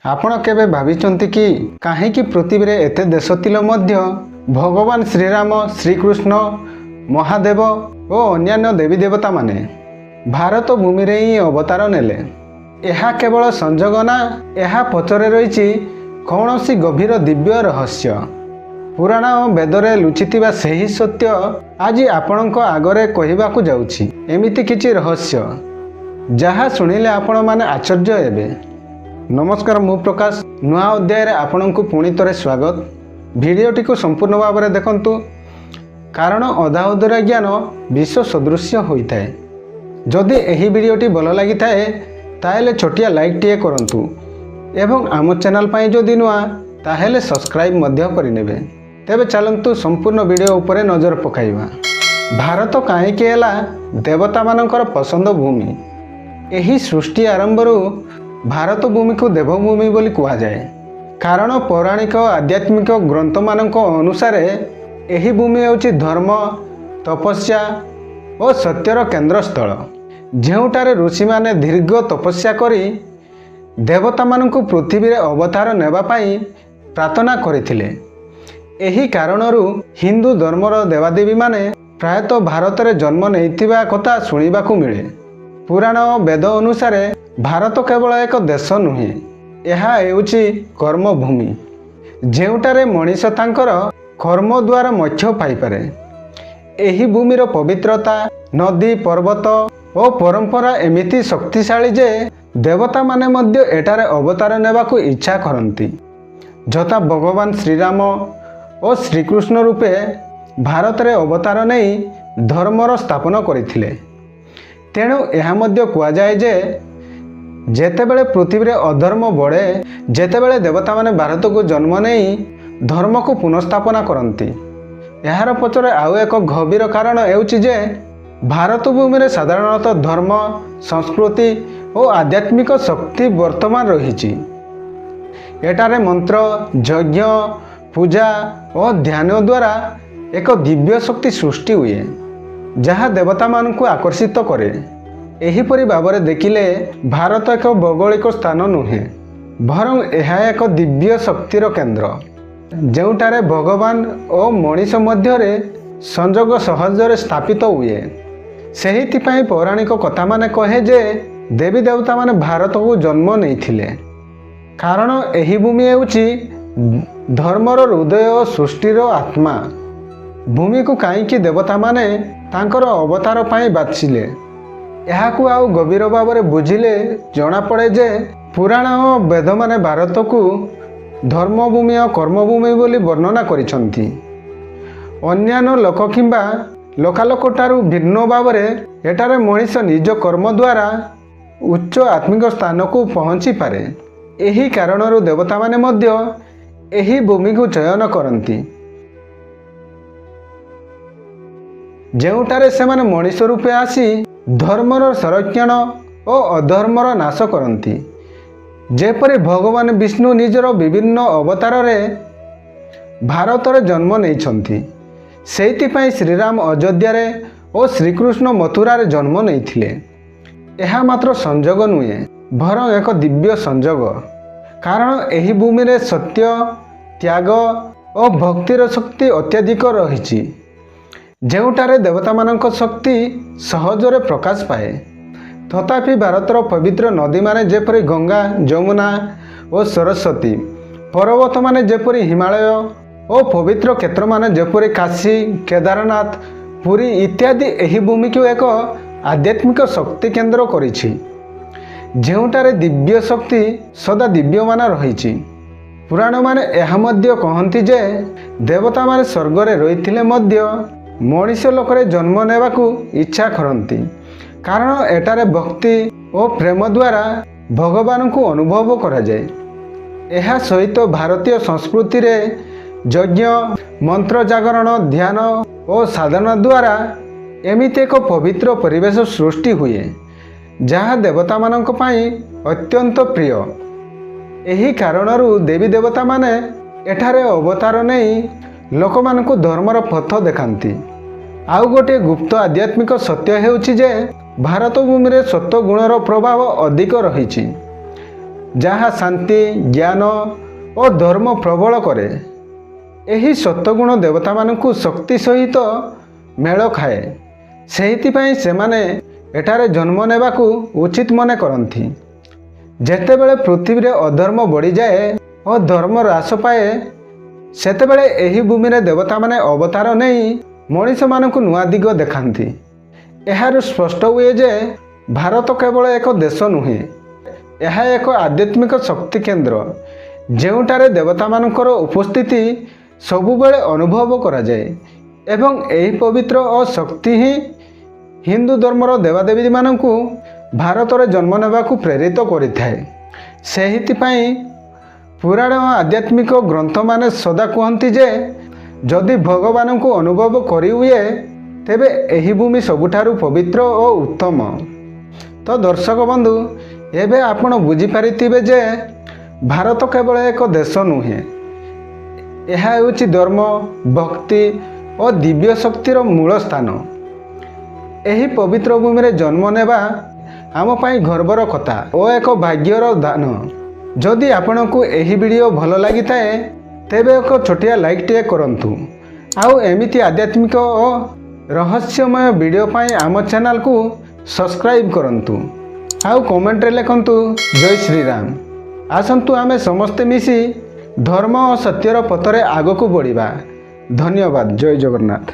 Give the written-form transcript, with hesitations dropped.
आपण केबे भाविचंती कि काहेकि पृथ्वी रे एते देश थिले मध्य भगवान श्रीराम श्रीकृष्ण महादेव और अन्यान्य देवी देवता माने भारत भूमि रे ही अवतार नेले। यह केवल संजोग ना, यह पचरे रही कौनसी गभीर दिव्य रहस्य पुराण और वेदरे लुचिथिबा सही सत्य आज आपणक आगरे कहवाकू जाउछि। एमिति किछि रहस्य जहाँ शुणिले आपण माने आश्चर्य हेबे। नमस्कार, मु प्रकाश नुआ अध्याय रे आपणकू पुणी थरे स्वागत। भिडियोटी को संपूर्ण भाव में देखंतु कारण अधा अधूरा ज्ञान विश्व सदृश्य होता है। जदि यही भिडियोटी भल लगी थाए ताहेले छोटिया लाइक टिए करंतु एवं आम चैनल पाई जदि नुआ ताहेले सब्सक्राइब मध्य करिनेबे। तेबे चलंतु संपूर्ण वीडियो उपरे नजर पकाइबा। भारत काहेकि हैला देवता मानकर पसंद भूमि। एही सृष्टि आरंभरू भारत भूमि को देवभूमि बोली कुआ जाए। कारण पौराणिक आध्यात्मिक ग्रंथ मानक अनुसार एही भूमि होची धर्म तपस्या और सत्यर केन्द्रस्थल, ଯେଉଁଠାରେ ଋଷିମାନେ ଦୀର୍ଘ ତପସ୍ୟା କରି ଦେବତାମାନଙ୍କୁ ପୃଥିବୀରେ ଅବତାର ନେବା ପାଇଁ ପ୍ରାର୍ଥନା କରିଥିଲେ। ଏହି କାରଣରୁ ହିନ୍ଦୁ ଧର୍ମର ଦେବାଦେବୀମାନେ ପ୍ରାୟତଃ ଭାରତରେ ଜନ୍ମ ନେଇଥିବା କଥା ଶୁଣିବାକୁ ମିଳେ। ପୁରାଣ ବେଦ ଅନୁସାରେ ଭାରତ କେବଳ ଏକ ଦେଶ ନୁହେଁ, ଏହା ହେଉଛି କର୍ମଭୂମି, ଯେଉଁଠାରେ ମଣିଷ ତାଙ୍କର କର୍ମ ଦ୍ୱାରା ମୋକ୍ଷ ପାଇପାରେ। ଏହି ଭୂମିର ପବିତ୍ରତା, ନଦୀ ପର୍ବତ ଓ ପରମ୍ପରା ଏମିତି ଶକ୍ତିଶାଳୀ ଯେ ଦେବତାମାନେ ମଧ୍ୟ ଏଠାରେ ଅବତାର ନେବାକୁ ଇଚ୍ଛା କରନ୍ତି। ଯଥା ଭଗବାନ ଶ୍ରୀରାମ ଓ ଶ୍ରୀକୃଷ୍ଣ ରୂପେ ଭାରତରେ ଅବତାର ନେଇ ଧର୍ମର ସ୍ଥାପନ କରିଥିଲେ। ତେଣୁ ଏହା ମଧ୍ୟ କୁହାଯାଏ ଯେ ଯେତେବେଳେ ପୃଥିବୀରେ ଅଧର୍ମ ବଢ଼େ, ଯେତେବେଳେ ଦେବତାମାନେ ଭାରତକୁ ଜନ୍ମ ନେଇ ଧର୍ମକୁ ପୁନଃସ୍ଥାପନା କରନ୍ତି। ଏହାର ପଛରେ ଆଉ ଏକ ଗଭୀର କାରଣ ହେଉଛି ଯେ ଭାରତ ଭୂମିରେ ସାଧାରଣତଃ ଧର୍ମ, ସଂସ୍କୃତି ଓ ଆଧ୍ୟାତ୍ମିକ ଶକ୍ତି ବର୍ତ୍ତମାନ ରହିଛି। ଏଠାରେ ମନ୍ତ୍ର, ଯଜ୍ଞ, ପୂଜା ଓ ଧ୍ୟାନ ଦ୍ୱାରା ଏକ ଦିବ୍ୟ ଶକ୍ତି ସୃଷ୍ଟି ହୁଏ, ଯାହା ଦେବତାମାନଙ୍କୁ ଆକର୍ଷିତ କରେ। ଏହିପରି ଭାବରେ ଦେଖିଲେ ଭାରତ ଏକ ଭୌଗୋଳିକ ସ୍ଥାନ ନୁହେଁ, ବରଂ ଏହା ଏକ ଦିବ୍ୟ ଶକ୍ତିର କେନ୍ଦ୍ର, ଯେଉଁଠାରେ ଭଗବାନ ଓ ମଣିଷ ମଧ୍ୟରେ ସଂଯୋଗ ସହଜରେ ସ୍ଥାପିତ ହୁଏ। ସେଥିପାଇଁ ପୌରାଣିକ କଥାମାନେ କହେ ଯେ ଦେବୀ ଦେବତାମାନେ ଭାରତକୁ ଜନ୍ମ ନେଇଥିଲେ। କାରଣ ଏହି ଭୂମି ହେଉଛି ଧର୍ମର ହୃଦୟ ଓ ସୃଷ୍ଟିର ଆତ୍ମା। ଭୂମିକୁ କାହିଁକି ଦେବତାମାନେ ତାଙ୍କର ଅବତାର ପାଇଁ ବାଛିଲେ, ଏହାକୁ ଆଉ ଗଭୀର ଭାବରେ ବୁଝିଲେ ଜଣାପଡ଼େ ଯେ ପୁରାଣ ଓ ବେଦମାନେ ଭାରତକୁ ଧର୍ମଭୂମି ଓ କର୍ମଭୂମି ବୋଲି ବର୍ଣ୍ଣନା କରିଛନ୍ତି। ଅନ୍ୟାନ୍ୟ ଲୋକ କିମ୍ବା ଲୋକାଲୋକଠାରୁ ଭିନ୍ନ ଭାବରେ ଏଠାରେ ମଣିଷ ନିଜ କର୍ମ ଦ୍ୱାରା ଉଚ୍ଚ ଆତ୍ମିକ ସ୍ଥାନକୁ ପହଞ୍ଚିପାରେ। ଏହି କାରଣରୁ ଦେବତାମାନେ ମଧ୍ୟ ଏହି ଭୂମିକୁ ଚୟନ କରନ୍ତି, ଯେଉଁଠାରେ ସେମାନେ ମଣିଷ ରୂପେ ଆସି ଧର୍ମର ସଂରକ୍ଷଣ ଓ ଅଧର୍ମର ନାଶ କରନ୍ତି। ଯେପରି ଭଗବାନ ବିଷ୍ଣୁ ନିଜର ବିଭିନ୍ନ ଅବତାରରେ ଭାରତରେ ଜନ୍ମ ନେଇଛନ୍ତି, ସେଇଥିପାଇଁ ଶ୍ରୀରାମ ଅଯୋଧ୍ୟାରେ ଓ ଶ୍ରୀକୃଷ୍ଣ ମଥୁରାରେ ଜନ୍ମ ନେଇଥିଲେ। ଏହା ମାତ୍ର ସଂଯୋଗ ନୁହେଁ, ବରଂ ଏକ ଦିବ୍ୟ ସଂଯୋଗ। କାରଣ ଏହି ଭୂମିରେ ସତ୍ୟ, ତ୍ୟାଗ ଓ ଭକ୍ତିର ଶକ୍ତି ଅତ୍ୟଧିକ ରହିଛି, ଯେଉଁଠାରେ ଦେବତାମାନଙ୍କ ଶକ୍ତି ସହଜରେ ପ୍ରକାଶ ପାଏ। ତଥାପି ଭାରତର ପବିତ୍ର ନଦୀମାନେ ଯେପରି ଗଙ୍ଗା, ଯମୁନା ଓ ସରସ୍ୱତୀ, ପର୍ବତମାନେ ଯେପରି ହିମାଳୟ ଓ ପବିତ୍ର କ୍ଷେତ୍ରମାନେ ଯେପରି କାଶୀ, କେଦାରନାଥ, ପୁରୀ ଇତ୍ୟାଦି ଏହି ଭୂମିକୁ ଏକ ଆଧ୍ୟାତ୍ମିକ ଶକ୍ତି କେନ୍ଦ୍ର କରିଛି, ଯେଉଁଠାରେ ଦିବ୍ୟ ଶକ୍ତି ସଦା ଦିବ୍ୟମାନ ରହିଛି। ପୁରାଣମାନେ ଏହା ମଧ୍ୟ କହନ୍ତି ଯେ ଦେବତାମାନେ ସ୍ୱର୍ଗରେ ରହିଥିଲେ ମଧ୍ୟ ମଣିଷ ଲୋକରେ ଜନ୍ମ ନେବାକୁ ଇଚ୍ଛା କରନ୍ତି, କାରଣ ଏଠାରେ ଭକ୍ତି ଓ ପ୍ରେମ ଦ୍ୱାରା ଭଗବାନଙ୍କୁ ଅନୁଭବ କରାଯାଏ। ଏହା ସହିତ ଭାରତୀୟ ସଂସ୍କୃତିରେ ଯଜ୍ଞ, ମନ୍ତ୍ର ଜାଗରଣ, ଧ୍ୟାନ ଓ ସାଧନା ଦ୍ୱାରା ଏମିତି ଏକ ପବିତ୍ର ପରିବେଶ ସୃଷ୍ଟି ହୁଏ, ଯାହା ଦେବତାମାନଙ୍କ ପାଇଁ ଅତ୍ୟନ୍ତ ପ୍ରିୟ। ଏହି କାରଣରୁ ଦେବୀ ଦେବତାମାନେ ଏଠାରେ ଅବତାର ନେଇ ଲୋକମାନଙ୍କୁ ଧର୍ମର ପଥ ଦେଖାନ୍ତି। ଆଉ ଗୋଟିଏ ଗୁପ୍ତ ଆଧ୍ୟାତ୍ମିକ ସତ୍ୟ ହେଉଛି ଯେ ଭାରତ ଭୂମିରେ ସତ୍ୱ ଗୁଣର ପ୍ରଭାବ ଅଧିକ ରହିଛି। ଯାହା ଶାନ୍ତି ଜ୍ଞାନ ଓ ଧର୍ମ ପ୍ରବଳ କରେ। ଏହି ସତ୍ୱଗୁଣ ଦେବତାମାନଙ୍କୁ ଶକ୍ତି ସହିତ ମେଳ ଖାଏ। ସେଇଥିପାଇଁ ସେମାନେ ଏଠାରେ ଜନ୍ମ ନେବାକୁ ଉଚିତ ମନେ କରନ୍ତି। ଯେତେବେଳେ ପୃଥିବୀରେ ଅଧର୍ମ ବଢ଼ିଯାଏ ଓ ଧର୍ମ ହ୍ରାସ ପାଏ, ସେତେବେଳେ ଏହି ଭୂମିରେ ଦେବତାମାନେ ଅବତାର ନେଇ ମଣିଷମାନଙ୍କୁ ନୂଆ ଦିଗ ଦେଖାନ୍ତି। ଏହାରୁ ସ୍ପଷ୍ଟ ହୁଏ ଯେ ଭାରତ କେବଳ ଏକ ଦେଶ ନୁହେଁ, ଏହା ଏକ ଆଧ୍ୟାତ୍ମିକ ଶକ୍ତି କେନ୍ଦ୍ର, ଯେଉଁଠାରେ ଦେବତାମାନଙ୍କର ଉପସ୍ଥିତି ସବୁବେଳେ ଅନୁଭବ କରାଯାଏ। ଏବଂ ଏହି ପବିତ୍ର ଓ ଶକ୍ତି ହିଁ ହିନ୍ଦୁ ଧର୍ମର ଦେବାଦେବୀମାନଙ୍କୁ ଭାରତରେ ଜନ୍ମ ନେବାକୁ ପ୍ରେରିତ କରିଥାଏ। ସେଇଥିପାଇଁ ପୁରାଣ ଓ ଆଧ୍ୟାତ୍ମିକ ଗ୍ରନ୍ଥମାନେ ସଦା କୁହନ୍ତି ଯେ ଯଦି ଭଗବାନଙ୍କୁ ଅନୁଭବ କରିହୁଏ ତେବେ ଏହି ଭୂମି ସବୁଠାରୁ ପବିତ୍ର ଓ ଉତ୍ତମ। ତ ଦର୍ଶକ ବନ୍ଧୁ, ଏବେ ଆପଣ ବୁଝିପାରିଥିବେ ଯେ ଭାରତ କେବଳ ଏକ ଦେଶ ନୁହେଁ, ଏହା ହେଉଛି ଧର୍ମ, ଭକ୍ତି ଓ ଦିବ୍ୟ ଶକ୍ତିର ମୂଳ ସ୍ଥାନ। ଏହି ପବିତ୍ର ଭୂମିରେ ଜନ୍ମ ନେବା ଆମ ପାଇଁ ଗର୍ବର କଥା ଓ ଏକ ଭାଗ୍ୟର ଦାନ। ଯଦି ଆପଣଙ୍କୁ ଏହି ଭିଡ଼ିଓ ଭଲ ଲାଗିଥାଏ ତେବେ ଏକ ଛୋଟିଆ ଲାଇକ୍ଟିଏ କରନ୍ତୁ। ଆଉ ଏମିତି ଆଧ୍ୟାତ୍ମିକ ଓ ରହସ୍ୟମୟ ଭିଡ଼ିଓ ପାଇଁ ଆମ ଚ୍ୟାନେଲକୁ ସବସ୍କ୍ରାଇବ୍ କରନ୍ତୁ। ଆଉ କମେଣ୍ଟରେ ଲେଖନ୍ତୁ ଜୟ ଶ୍ରୀରାମ। ଆସନ୍ତୁ ଆମେ ସମସ୍ତେ ମିଶି ଧର୍ମ ଓ ସତ୍ୟର ପଥରେ ଆଗକୁ ବଢ଼ିବା। ଧନ୍ୟବାଦ। ଜୟ ଜଗନ୍ନାଥ।